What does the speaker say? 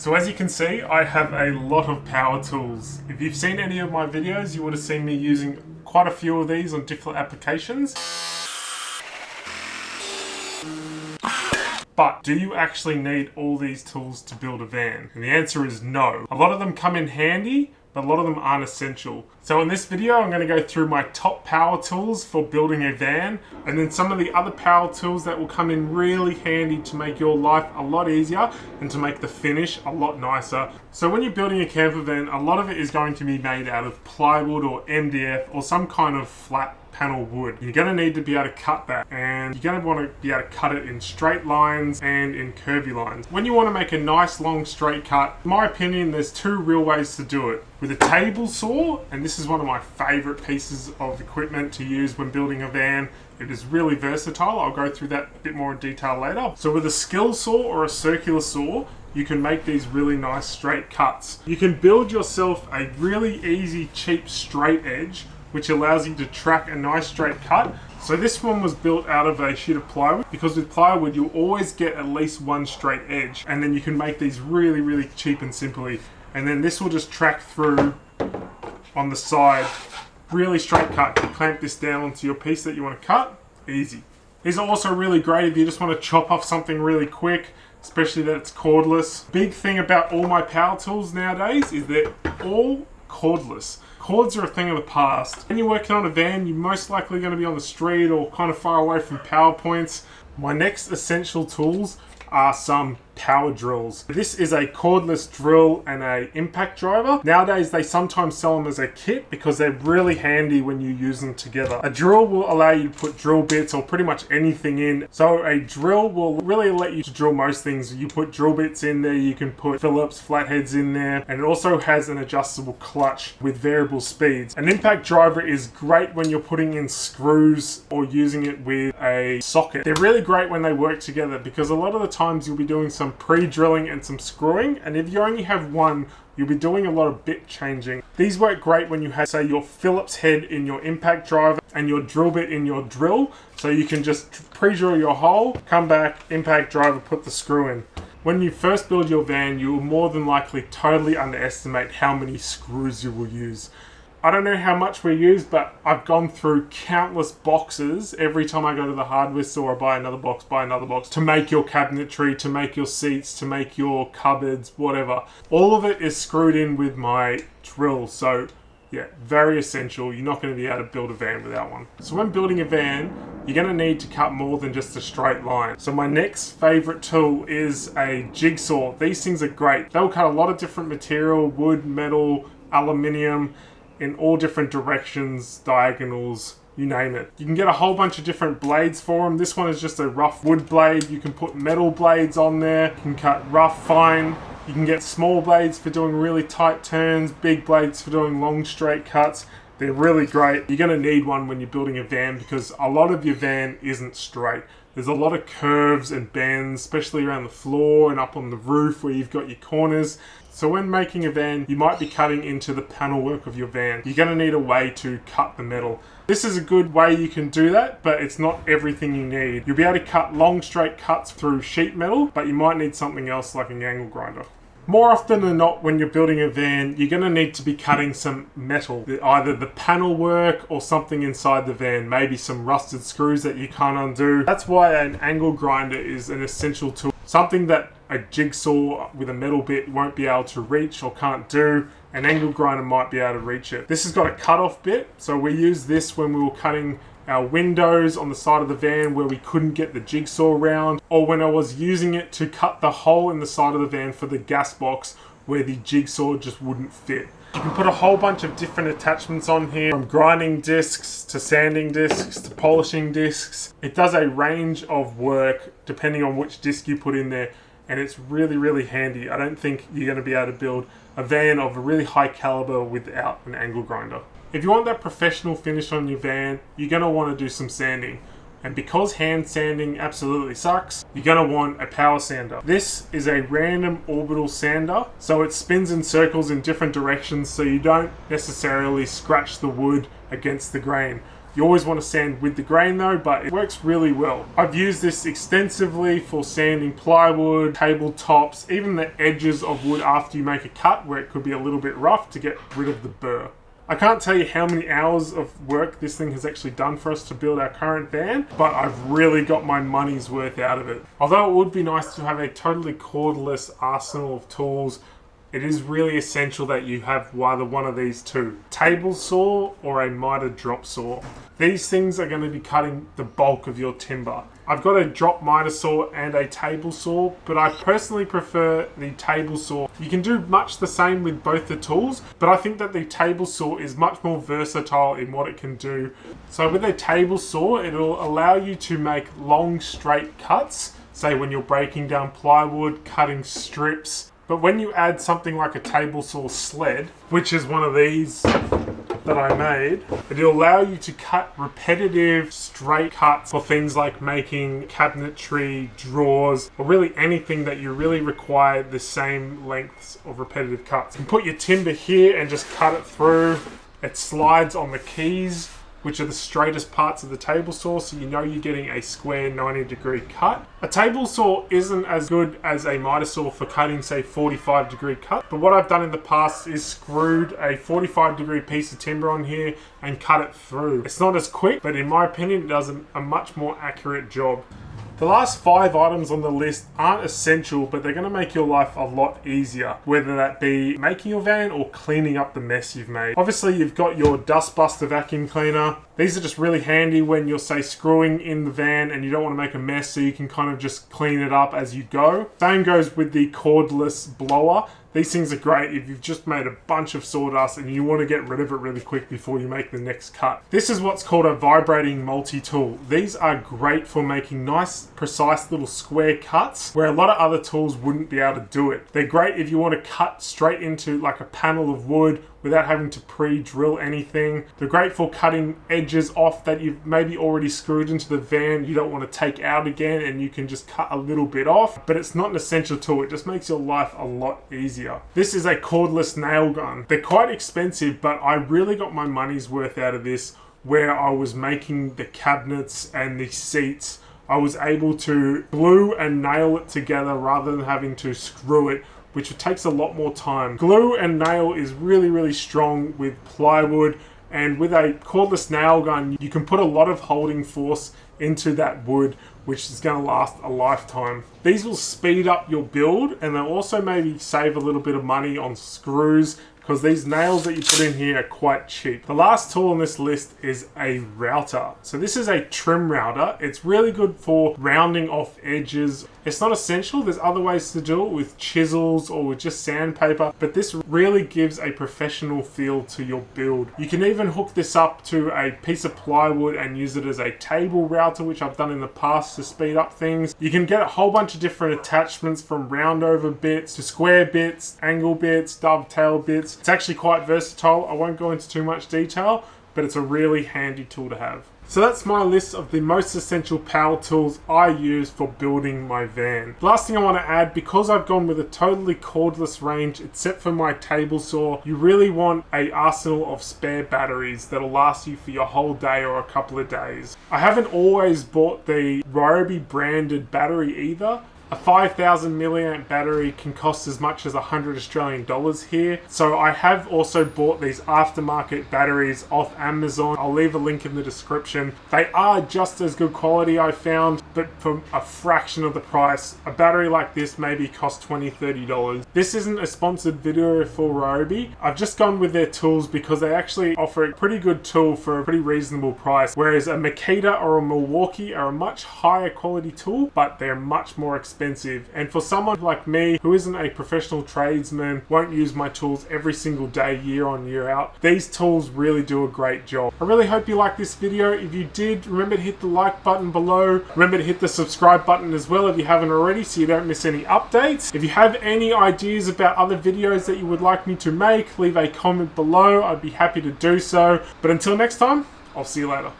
So as you can see, I have a lot of power tools. If you've seen any of my videos, you would have seen me using quite a few of these on different applications. But do you actually need all these tools to build a van? And the answer is no. A lot of them come in handy, but a lot of them aren't essential. So in this video, I'm going to go through my top power tools for building a van, and then some of the other power tools that will come in really handy to make your life a lot easier and to make the finish a lot nicer. So when you're building a camper van, a lot of it is going to be made out of plywood or MDF or some kind of flat panel wood. You're going to need to be able to cut that, and you're going to want to be able to cut it in straight lines and in curvy lines. When you want to make a nice long straight cut, in my opinion, there's two real ways to do it. With a table saw, and this is one of my favorite pieces of equipment to use when building a van. It is really versatile. I'll go through that a bit more in detail later. So with a skill saw or a circular saw, you can make these really nice straight cuts. You can build yourself a really easy, cheap straight edge, which allows you to track a nice straight cut. So this one was built out of a sheet of plywood, because with plywood you'll always get at least one straight edge, and then you can make these really, really cheap and simply. And then this will just track through on the side. Really straight cut. You clamp this down onto your piece that you want to cut. Easy. These are also really great if you just want to chop off something really quick, especially that it's cordless. Big thing about all my power tools nowadays is they're all cordless. Cords are a thing of the past. When you're working on a van, you're most likely going to be on the street or kind of far away from power points. My next essential tools are some power drills. This is a cordless drill and a impact driver. Nowadays they sometimes sell them as a kit because they're really handy when you use them together. A drill will allow you to put drill bits or pretty much anything in. So a drill will really let you to drill most things. You put drill bits in there, you can put Phillips flatheads in there, and it also has an adjustable clutch with variable speeds. An impact driver is great when you're putting in screws or using it with a socket. They're really great when they work together because a lot of the times you'll be doing some pre-drilling and some screwing, and if you only have one, you'll be doing a lot of bit changing. These work great when you have, say, your Phillips head in your impact driver and your drill bit in your drill, so you can just pre-drill your hole, come back, impact driver, put the screw in. When you first build your van, you will more than likely totally underestimate how many screws you will use. I don't know how much we use, but I've gone through countless boxes every time I go to the hardware store. I buy another box to make your cabinetry, to make your seats, to make your cupboards, whatever. All of it is screwed in with my drill, so yeah, very essential. You're not going to be able to build a van without one. So when building a van, you're going to need to cut more than just a straight line. So my next favorite tool is a jigsaw. These things are great. They'll cut a lot of different material, wood, metal, aluminium, in all different directions, diagonals, you name it. You can get a whole bunch of different blades for them. This one is just a rough wood blade. You can put metal blades on there. You can cut rough, fine. You can get small blades for doing really tight turns, big blades for doing long straight cuts. They're really great. You're going to need one when you're building a van because a lot of your van isn't straight. There's a lot of curves and bends, especially around the floor and up on the roof where you've got your corners. So when making a van, you might be cutting into the panel work of your van. You're going to need a way to cut the metal. This is a good way you can do that, but it's not everything you need. You'll be able to cut long straight cuts through sheet metal, but you might need something else like an angle grinder. More often than not, when you're building a van, you're going to need to be cutting some metal. Either the panel work or something inside the van. Maybe some rusted screws that you can't undo. That's why an angle grinder is an essential tool. Something that a jigsaw with a metal bit won't be able to reach or can't do. An angle grinder might be able to reach it. This has got a cut-off bit, so we used this when we were cutting our windows on the side of the van where we couldn't get the jigsaw around, or when I was using it to cut the hole in the side of the van for the gas box where the jigsaw just wouldn't fit. You can put a whole bunch of different attachments on here, from grinding discs to sanding discs to polishing discs. It does a range of work depending on which disc you put in there, and it's really, really handy. I don't think you're going to be able to build a van of a really high caliber without an angle grinder. If you want that professional finish on your van, you're going to want to do some sanding. And because hand sanding absolutely sucks, you're going to want a power sander. This is a random orbital sander, so it spins in circles in different directions so you don't necessarily scratch the wood against the grain. You always want to sand with the grain though, but it works really well. I've used this extensively for sanding plywood, tabletops, even the edges of wood after you make a cut where it could be a little bit rough to get rid of the burr. I can't tell you how many hours of work this thing has actually done for us to build our current van, but I've really got my money's worth out of it. Although it would be nice to have a totally cordless arsenal of tools, it is really essential that you have either one of these two, table saw or a miter drop saw. These things are going to be cutting the bulk of your timber. I've got a drop miter saw and a table saw, but I personally prefer the table saw. You can do much the same with both the tools, but I think that the table saw is much more versatile in what it can do. So with a table saw, it'll allow you to make long straight cuts, say when you're breaking down plywood, cutting strips. But when you add something like a table saw sled, which is one of these that I made, it'll allow you to cut repetitive straight cuts for things like making cabinetry, drawers, or really anything that you really require the same lengths of repetitive cuts. You can put your timber here and just cut it through. It slides on the keys, which are the straightest parts of the table saw, so you know you're getting a square 90-degree cut. A table saw isn't as good as a miter saw for cutting, say, 45-degree cut, but what I've done in the past is screwed a 45-degree piece of timber on here and cut it through. It's not as quick, but in my opinion, it does a much more accurate job. The last 5 items on the list aren't essential, but they're going to make your life a lot easier, whether that be making your van or cleaning up the mess you've made. Obviously, you've got your Dustbuster vacuum cleaner. These are just really handy when you're, say, screwing in the van and you don't want to make a mess, so you can kind of just clean it up as you go. Same goes with the cordless blower. These things are great if you've just made a bunch of sawdust and you want to get rid of it really quick before you make the next cut. This is what's called a vibrating multi-tool. These are great for making nice, precise little square cuts where a lot of other tools wouldn't be able to do it. They're great if you want to cut straight into like a panel of wood without having to pre-drill anything. They're great for cutting edges off that you've maybe already screwed into the van you don't want to take out again, and you can just cut a little bit off, but it's not an essential tool. It just makes your life a lot easier. This is a cordless nail gun. They're quite expensive, but I really got my money's worth out of this where I was making the cabinets and the seats. I was able to glue and nail it together rather than having to screw it, which takes a lot more time. Glue and nail is really, really strong with plywood, and with a cordless nail gun, you can put a lot of holding force into that wood, which is going to last a lifetime. These will speed up your build, and they'll also maybe save a little bit of money on screws, because these nails that you put in here are quite cheap. The last tool on this list is a router. So this is a trim router. It's really good for rounding off edges. It's not essential. There's other ways to do it with chisels or with just sandpaper, but this really gives a professional feel to your build. You can even hook this up to a piece of plywood and use it as a table router, which I've done in the past to speed up things. You can get a whole bunch of different attachments, from round over bits to square bits, angle bits, dovetail bits. It's actually quite versatile. I won't go into too much detail, but it's a really handy tool to have. So that's my list of the most essential power tools I use for building my van. Last thing I want to add, because I've gone with a totally cordless range, except for my table saw, you really want an arsenal of spare batteries that'll last you for your whole day or a couple of days. I haven't always bought the Ryobi branded battery either. A 5,000 milliamp battery can cost as much as 100 Australian dollars here. So I have also bought these aftermarket batteries off Amazon. I'll leave a link in the description. They are just as good quality, I found, but for a fraction of the price. A battery like this maybe costs $20, $30. This isn't a sponsored video for Ryobi. I've just gone with their tools because they actually offer a pretty good tool for a pretty reasonable price. Whereas a Makita or a Milwaukee are a much higher quality tool, but they're much more expensive. And for someone like me who isn't a professional tradesman, won't use my tools every single day, year on, year out, these tools really do a great job. I really hope you liked this video. If you did, remember to hit the like button below. Remember to hit the subscribe button as well if you haven't already, so you don't miss any updates. If you have any ideas about other videos that you would like me to make, leave a comment below. I'd be happy to do so. But until next time, I'll see you later.